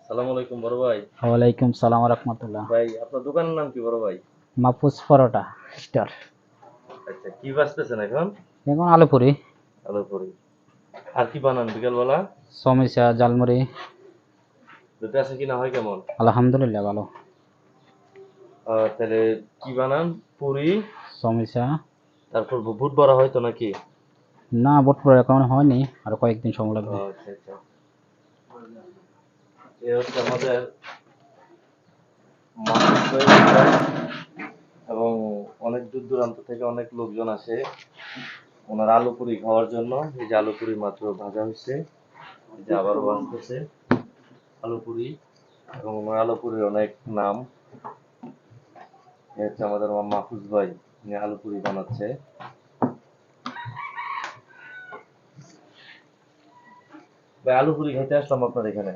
সালাম আলাইকুম বড় ভাই। ওয়ালাইকুম সালাম রহমতুল্লাহ। ভাই আপনার দোকানের নাম কি বড় ভাই? মাহফুজ পরোটা স্টার। আচ্ছা, কি বাজতেছেন এখন? এখন আলু পুরি, আলু পুরি। আর কি বানান বিকালবেলা? সমস্যা জালমুড়ি। দুটো আছে কিনা হয় কেমন? আলহামদুলিল্লাহ ভালো। তাহলে কি বানান? পুরি, সমস্যা তারপর বুট বড়া হয়তো নাকি? না, বোট পরে এখন হয়নি, আর কয়েকদিন সময় লাগবে। আচ্ছা আচ্ছা। এ হচ্ছে আমাদের মাহফুজ ভাই দোকান, এবং অনেক দূর দূরান্ত থেকে অনেক লোকজন আসে ওনার আলু পুরি খাওয়ার জন্য। এই যে আলু পুরি মাত্র ভাজা হয়েছে, এই যে আবারও ভাজতেছে আলু পুরি, এবং ওনার আলু পুরির অনেক নাম। এ হচ্ছে আমাদের মাহফুজ ভাই, উনি আলু পুরি বানাচ্ছে। ভাই আলু পুরি খেতে আসলাম আপনার এখানে।